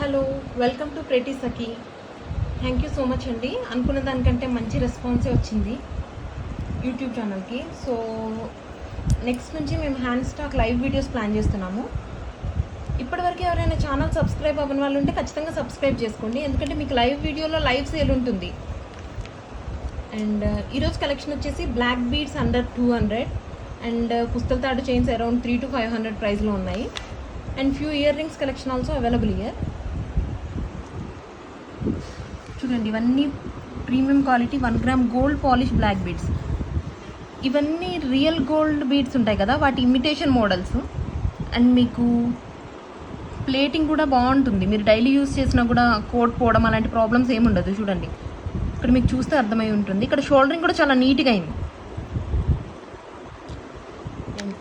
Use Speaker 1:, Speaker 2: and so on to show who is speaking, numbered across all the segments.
Speaker 1: Hello, welcome to pretty Sakhi. Thank you so much అండి. అనుకున్న దానికంటే మంచి రెస్పాన్సే వచ్చింది యూట్యూబ్ ఛానల్కి. సో నెక్స్ట్ నుంచి మేము hand stock live videos plan చేస్తున్నాము. ఇప్పటివరకు ఎవరైనా ఛానల్ సబ్స్క్రైబ్ అవ్వని వాళ్ళు ఉంటే ఖచ్చితంగా సబ్స్క్రైబ్ చేసుకోండి, ఎందుకంటే మీకు లైవ్ వీడియోలో లైవ్ సేల్ ఉంటుంది. అండ్ ఈరోజు కలెక్షన్ వచ్చేసి బ్లాక్ బీడ్స్ అండర్ 200 అండ్ పుస్తల తాడు చైన్స్ అరౌండ్ 300 to 500 ప్రైస్లో ఉన్నాయి. And few earrings collection also available here. చూడండి, ఇవన్నీ premium quality 1 gram gold polish black beads. ఇవన్నీ రియల్ గోల్డ్ బీడ్స్ ఉంటాయి కదా, వాటి ఇమిటేషన్ మోడల్స్. అండ్ మీకు ప్లేటింగ్ కూడా బాగుంటుంది. మీరు డైలీ యూస్ చేసినా కూడా కోట్ పోవడం అలాంటి ప్రాబ్లమ్స్ ఏమి ఉండదు. చూడండి, ఇక్కడ మీకు చూస్తే అర్థమై ఉంటుంది. ఇక్కడ షోల్డరింగ్ కూడా చాలా నీట్గా అయింది.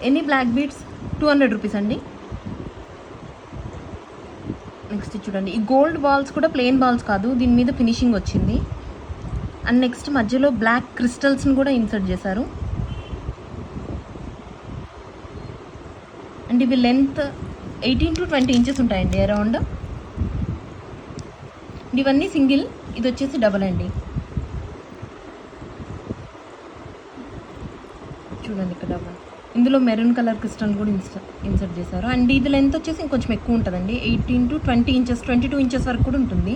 Speaker 1: ఎనీ బ్లాక్ బీడ్స్ 200 రూపీస్ అండి. నెక్స్ట్ చూడండి, ఈ గోల్డ్ బాల్స్ కూడా ప్లెయిన్ బాల్స్ కాదు, దీని మీద ఫినిషింగ్ వచ్చింది. అండ్ నెక్స్ట్ మధ్యలో బ్లాక్ క్రిస్టల్స్ని కూడా ఇన్సర్ట్ చేశారు. అండ్ ఇవి లెంత్ 18 to 20 ఇంచెస్ ఉంటాయండి అరౌండ్. ఇవన్నీ సింగిల్, ఇది వచ్చేసి డబల్ అండి. చూడండి, ఇక్కడ డబల్. ఇందులో మెరూన్ కలర్ క్రిస్టల్ కూడా ఇన్సర్ట్ చేశారు. అండ్ ఇది లెంత్ వచ్చేసి ఇంకొంచెం ఎక్కువ ఉంటుందండి, 18 to 20 ఇంచెస్, 22 ఇంచెస్ వరకు కూడా ఉంటుంది.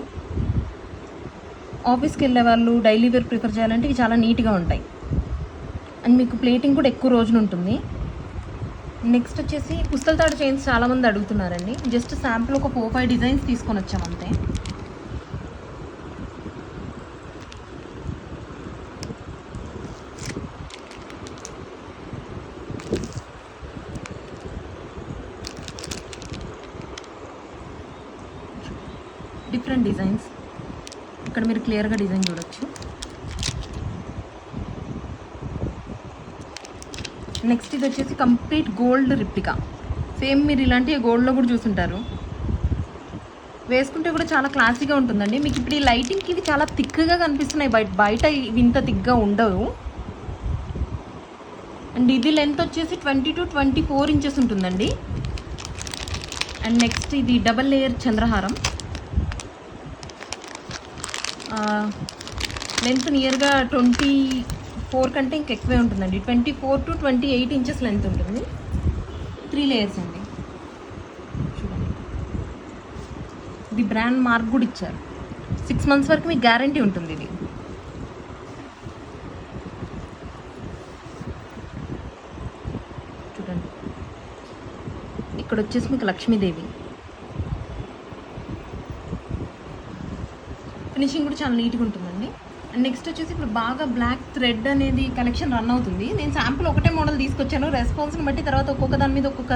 Speaker 1: ఆఫీస్కి వెళ్ళే వాళ్ళు డైలీ వేర్ ప్రిఫర్ చేయాలంటే ఇవి చాలా నీట్గా ఉంటాయి. అండ్ మీకు ప్లేటింగ్ కూడా ఎక్కువ రోజులు ఉంటుంది. నెక్స్ట్ వచ్చేసి పుస్తల తాడు చైన్స్ చాలామంది అడుగుతున్నారండి. జస్ట్ శాంపుల్ ఒక 4-5 డిజైన్స్ తీసుకొని వచ్చామంతే. డిఫరెంట్ డిజైన్స్, ఇక్కడ మీరు క్లియర్గా డిజైన్ చూడొచ్చు. నెక్స్ట్ ఇది వచ్చేసి కంప్లీట్ గోల్డ్ రిప్లికా. సేమ్ మీరు ఇలాంటి గోల్డ్లో కూడా చూసుంటారు. వేసుకుంటే కూడా చాలా క్లాసీగా ఉంటుందండి. మీకు ఇప్పుడు ఈ లైటింగ్కి ఇవి చాలా థిక్గా కనిపిస్తున్నాయి, బయట ఇవి ఇంత థిక్గా ఉండవు. అండ్ ఇది లెంత్ వచ్చేసి 20 to 24 ఇంచెస్ ఉంటుందండి. అండ్ నెక్స్ట్ ఇది డబల్ లేయర్ చంద్రహారం. లెంత్ నియర్గా 24 కంటే ఇంకెక్కువే ఉంటుందండి. 24 to 28 ఇంచెస్ లెంత్ ఉంటుంది. 3 లేయర్స్ అండి. చూడండి, ఇది బ్రాండ్ మార్క్ కూడా ఇచ్చారు. 6 months వరకు మీకు గ్యారంటీ ఉంటుంది. ఇది చూడండి, ఇక్కడ వచ్చేసి మీకు లక్ష్మీదేవి. ఫినిషింగ్ కూడా చాలా నీట్గా ఉంటుందండి. అండ్ నెక్స్ట్ వచ్చేసి ఇప్పుడు బాగా బ్లాక్ థ్రెడ్ అనేది కలెక్షన్ రన్ అవుతుంది. నేను శాంపుల్ ఒకటే మోడల్ తీసుకొచ్చాను, రెస్పాన్స్ని బట్టి తర్వాత ఒక్కొక్క దాని మీద ఒక్కొక్క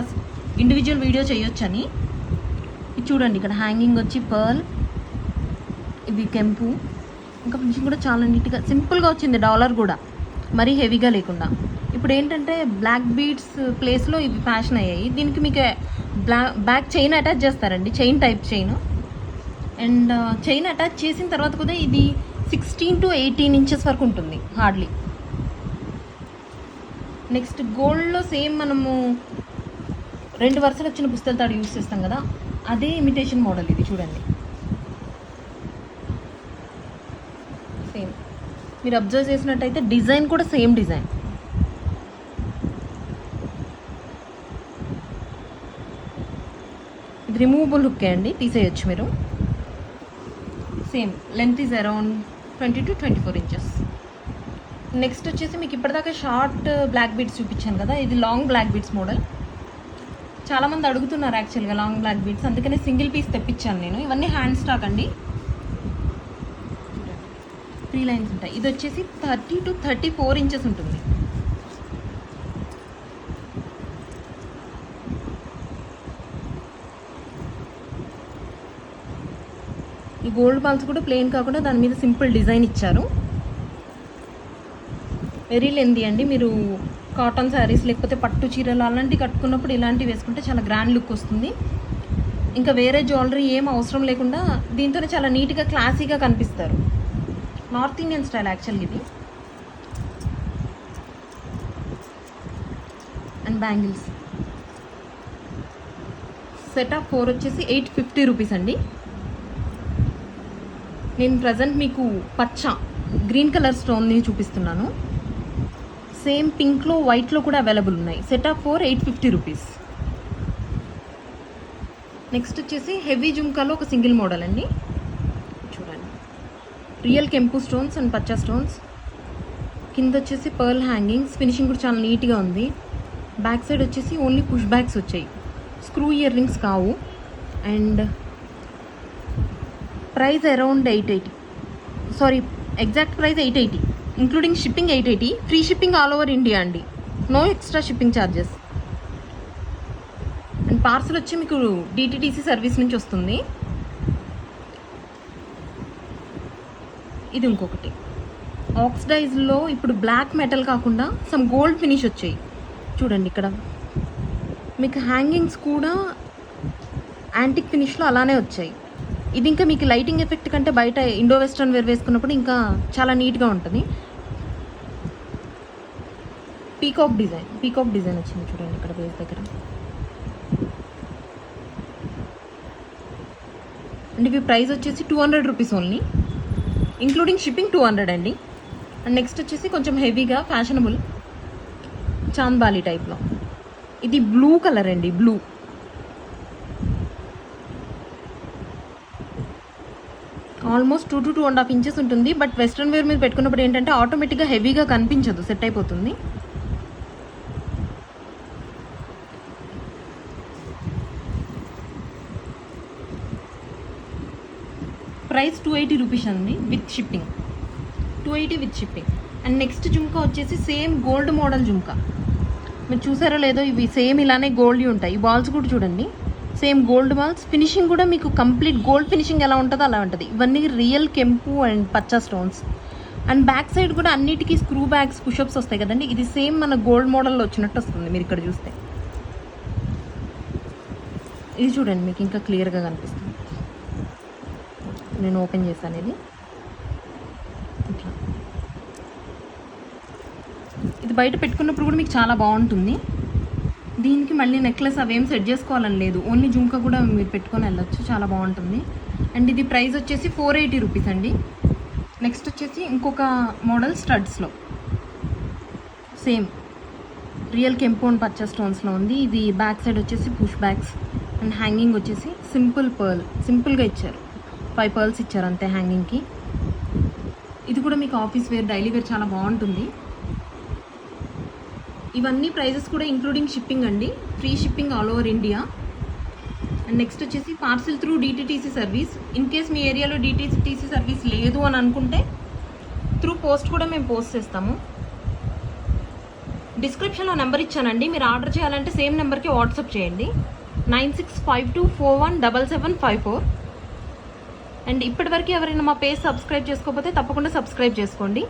Speaker 1: ఇండివిజువల్ వీడియో చేయొచ్చని. ఇది చూడండి, ఇక్కడ హ్యాంగింగ్ వచ్చి పర్ల్, ఇవి కెంపు. ఇంకా ఫినిషింగ్ కూడా చాలా నీట్గా సింపుల్గా వచ్చింది. డాలర్ కూడా మరీ హెవీగా లేకుండా. ఇప్పుడు ఏంటంటే బ్లాక్ బీడ్స్ ప్లేస్లో ఇవి ఫ్యాషన్ అయ్యాయి. దీనికి మీకు బ్యాక్ చైన్ అటాచ్ చేస్తారండి, chain type chain. And chain attach చేసిన తర్వాత కూడా ఇది 16 to 18 ఇంచెస్ వరకు ఉంటుంది హార్డ్లీ. నెక్స్ట్ గోల్డ్లో సేమ్ మనము 2 వరుసలు వచ్చిన పుస్తల తాడు యూస్ చేస్తాం కదా, అదే ఇమిటేషన్ మోడల్ ఇది. చూడండి, సేమ్ మీరు అబ్జర్వ్ చేసినట్టయితే డిజైన్ కూడా సేమ్ డిజైన్. ఇది రిమూవబుల్ హుక్కే అండి, తీసేయచ్చు మీరు. Same length is around 20 to 24 inches. Next వచ్చేసి మీకు ఇప్పటిదాకా షార్ట్ బ్లాక్ బీడ్స్ చూపించాను కదా, ఇది లాంగ్ బ్లాక్ బీడ్స్ మోడల్. చాలామంది అడుగుతున్నారు యాక్చువల్గా లాంగ్ బ్లాక్ బీడ్స్, అందుకనే సింగిల్ పీస్ తెప్పించాను నేను. ఇవన్నీ హ్యాండ్ స్టాక్ అండి. 3 లైన్స్ ఉంటాయి. ఇది వచ్చేసి 30 to 34 ఇంచెస్ ఉంటుంది. ఈ గోల్డ్ బాల్స్ కూడా ప్లెయిన్ కాకుండా దాని మీద సింపుల్ డిజైన్ ఇచ్చారు. వెరీ లెందీ అండి. మీరు కాటన్ శారీస్ లేకపోతే పట్టు చీరలు అలాంటివి కట్టుకున్నప్పుడు ఇలాంటివి వేసుకుంటే చాలా గ్రాండ్ లుక్ వస్తుంది. ఇంకా వేరే జ్యువెలరీ ఏం అవసరం లేకుండా దీంతోనే చాలా నీట్గా క్లాసీగా కనిపిస్తారు. నార్త్ ఇండియన్ స్టైల్ యాక్చువల్గా ఇది. అండ్ బ్యాంగిల్స్ సెట్ ఆఫ్ 4 వచ్చేసి 850 రూపీస్ అండి. నేను ప్రజెంట్ మీకు పచ్చ గ్రీన్ కలర్ స్టోన్ని చూపిస్తున్నాను. సేమ్ పింక్లో వైట్లో కూడా అవైలబుల్ ఉన్నాయి. Set of 4 850 rupees. నెక్స్ట్ వచ్చేసి హెవీ జుంకాలో ఒక సింగిల్ మోడల్ అండి. చూడండి, రియల్ కెంపు స్టోన్స్ అండ్ పచ్చ స్టోన్స్. కింద వచ్చేసి పర్ల్ హ్యాంగింగ్స్. ఫినిషింగ్ కూడా చాలా నీట్గా ఉంది. బ్యాక్ సైడ్ వచ్చేసి ఓన్లీ పుష్ బ్యాగ్స్ వచ్చాయి, స్క్రూ ఇయర్ రింగ్స్ కావు. And price around 880. Sorry, exact price 880, including shipping 880. Free shipping all over India అండి, no extra shipping charges. And parcel వచ్చి మీకు డిటిడిసి సర్వీస్ నుంచి వస్తుంది. ఇది ఇంకొకటి ఆక్సిడైజ్లో ఇప్పుడు బ్లాక్ మెటల్ కాకుండా సమ్ గోల్డ్ ఫినిష్ వచ్చాయి. చూడండి, ఇక్కడ మీకు హ్యాంగింగ్స్ కూడా యాంటిక్ ఫినిష్లో అలానే వచ్చాయి. ఇది ఇంకా మీకు లైటింగ్ ఎఫెక్ట్ కంటే బయట ఇండో వెస్ట్రన్ వేర్ వేసుకున్నప్పుడు ఇంకా చాలా నీట్గా ఉంటుంది. పీకాక్ డిజైన్ వచ్చింది చూడండి ఇక్కడ బేస్ దగ్గర. అండ్ ఇవి ప్రైస్ వచ్చేసి 200 రూపీస్ ఓన్లీ, ఇంక్లూడింగ్ షిప్పింగ్ 200 అండి. అండ్ నెక్స్ట్ వచ్చేసి కొంచెం హెవీగా ఫ్యాషనబుల్ చాంద్బాలి టైప్లో. ఇది బ్లూ కలర్ అండి, బ్లూ. ఆల్మోస్ట్ 2 to 2.5 ఇంచెస్ ఉంటుంది. బట్ వెస్ట్రన్ వేర్ మీద పెట్టుకున్నప్పుడు ఏంటంటే ఆటోమేటిక్గా హెవీగా కనిపించదు, సెట్ అయిపోతుంది. ప్రైస్ 280 రూపీస్ అండి with shipping, 280 with shipping. And next jhumka వచ్చేసి సేమ్ గోల్డ్ మోడల్ జుంకా. మీరు చూసారో లేదో, ఇవి సేమ్ ఇలానే గోల్డ్ ఉంటాయి. ఈ బాల్స్ కూడా చూడండి, సేమ్ గోల్డ్ బాల్స్. ఫినిషింగ్ కూడా మీకు కంప్లీట్ గోల్డ్ ఫినిషింగ్ ఎలా ఉంటుందో అలా ఉంటుంది. ఇవన్నీ రియల్ కెంపు అండ్ పచ్చ స్టోన్స్. అండ్ బ్యాక్ సైడ్ కూడా అన్నిటికీ స్క్రూ బ్యాగ్స్ పుషప్స్ వస్తాయి కదండి. ఇది సేమ్ మన గోల్డ్ మోడల్లో వచ్చినట్టు వస్తుంది మీరు ఇక్కడ చూస్తే. ఇది చూడండి, మీకు ఇంకా క్లియర్గా కనిపిస్తుంది. నేను ఓపెన్ చేశాను ఇది. ఇట్లా ఇది బయట పెట్టుకున్నప్పుడు కూడా మీకు చాలా బాగుంటుంది. దీనికి మళ్ళీ నెక్లెస్ అవేం సెట్ చేసుకోవాలని లేదు, ఓన్లీ జుంకా కూడా మీరు పెట్టుకొని వెళ్ళొచ్చు, చాలా బాగుంటుంది. అండ్ ఇది ప్రైస్ వచ్చేసి 480 రూపీస్ అండి. నెక్స్ట్ వచ్చేసి ఇంకొక మోడల్ స్టడ్స్లో సేమ్ రియల్ కెంపు అండ్ పచ్చ స్టోన్స్లో ఉంది. ఇది బ్యాక్ సైడ్ వచ్చేసి పుష్ బ్యాగ్స్ అండ్ హ్యాంగింగ్ వచ్చేసి సింపుల్ పర్ల్, సింపుల్గా ఇచ్చారు. 5 పర్ల్స్ ఇచ్చారు అంతే హ్యాంగింగ్కి. ఇది కూడా మీకు ఆఫీస్ వేర్, డైలీ వేర్ చాలా బాగుంటుంది. ఇవన్నీ ప్రైజెస్ కూడా ఇంక్లూడింగ్ షిప్పింగ్ అండి, free shipping all over India. And next వచ్చేసి parcel through DTDC service. In case మీ ఏరియాలో డిటిటిసి సర్వీస్ లేదు అని అనుకుంటే త్రూ పోస్ట్ కూడా మేము పోస్ట్ చేస్తాము. డిస్క్రిప్షన్లో నెంబర్ ఇచ్చానండి, మీరు ఆర్డర్ చేయాలంటే సేమ్ నెంబర్కి వాట్సాప్ చేయండి, 9652417754. అండ్ ఇప్పటివరకు ఎవరైనా మా పేజ్ సబ్స్క్రైబ్ చేసుకోకపోతే తప్పకుండా సబ్స్క్రైబ్ చేసుకోండి.